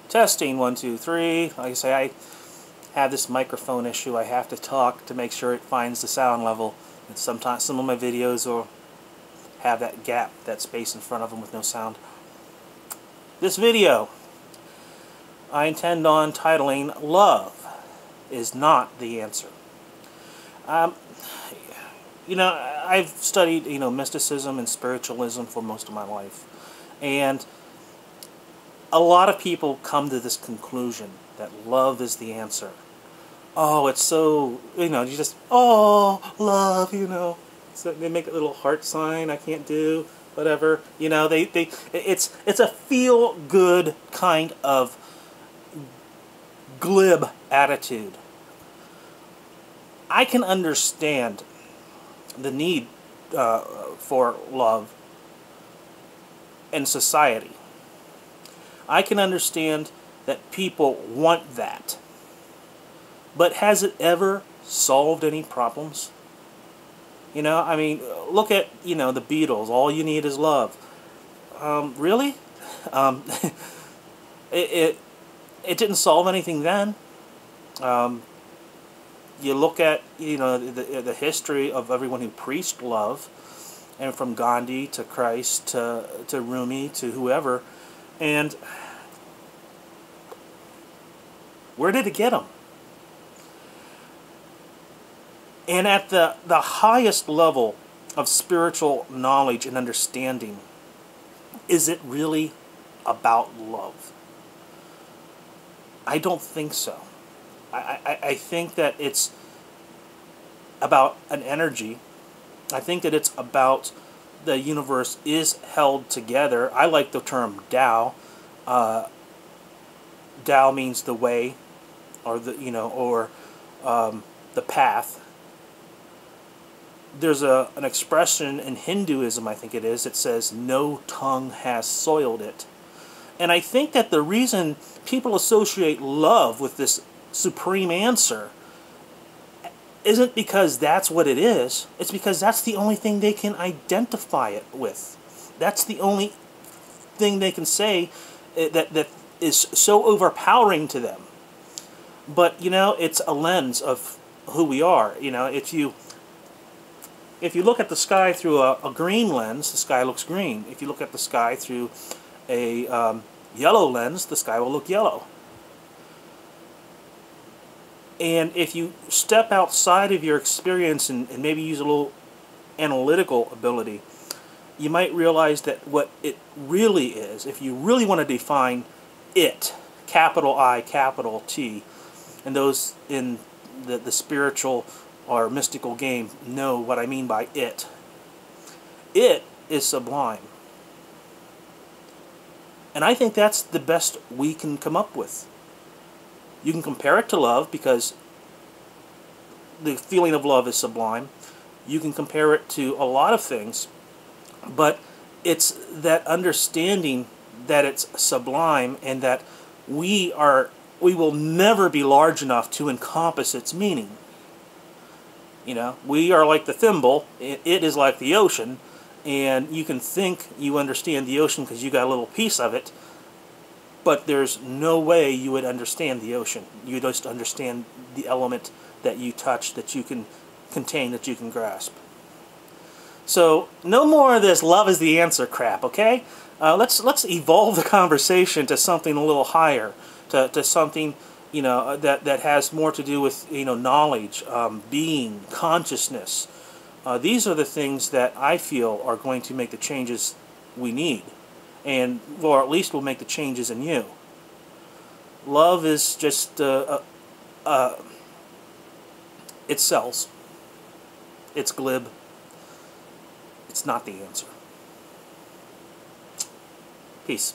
Testing, 1, 2, 3. Like I say, I have this microphone issue. I have to talk to make sure it finds the sound level. And sometimes some of my videos will have that gap, that space in front of them with no sound. This video, I intend on titling "Love is Not the Answer." You know, I've studied, mysticism and spiritualism for most of my life. And a lot of people come to this conclusion that love is the answer. Oh, it's so, you just, oh, love, So they make a little heart sign I can't do, whatever. It's a feel-good kind of glib attitude. I can understand the need for love in society. I can understand that people want that. But has it ever solved any problems? Look at, the Beatles. All you need is love. Really? It didn't solve anything then. You look at, the history of everyone who preached love, and from Gandhi to Christ to Rumi to whoever, and where did it get them? And at the highest level of spiritual knowledge and understanding, is it really about love? I don't think so. I think that it's about an energy. I think that it's about the universe is held together. I like the term Tao. Tao means the way, or the path. There's an expression in Hinduism, I think it is, that says, "No tongue has soiled it." And I think that the reason people associate love with this supreme answer isn't because that's what it is. It's because that's the only thing they can identify it with. That's the only thing they can say that is so overpowering to them. But, it's a lens of who we are. If you look at the sky through a green lens, the sky looks green. If you look at the sky through a yellow lens, the sky will look yellow. And if you step outside of your experience and maybe use a little analytical ability, you might realize that what it really is, if you really want to define it, capital I, capital T, and those in the spiritual or mystical game know what I mean by it. It is sublime. And I think that's the best we can come up with. You can compare it to love because the feeling of love is sublime. You can compare it to a lot of things, but it's that understanding that it's sublime and that we will never be large enough to encompass its meaning. We are like the thimble, it is like the ocean, and you can think you understand the ocean because you got a little piece of it, but there's no way you would understand the ocean. You just understand the element that you touch, that you can contain, that you can grasp. So, no more of this "love is the answer" crap, okay? Let's evolve the conversation to something a little higher, to something that has more to do with knowledge, being, consciousness. These are the things that I feel are going to make the changes we need, or at least will make the changes in you. Love is just it sells. It's glib. It's not the answer. Peace.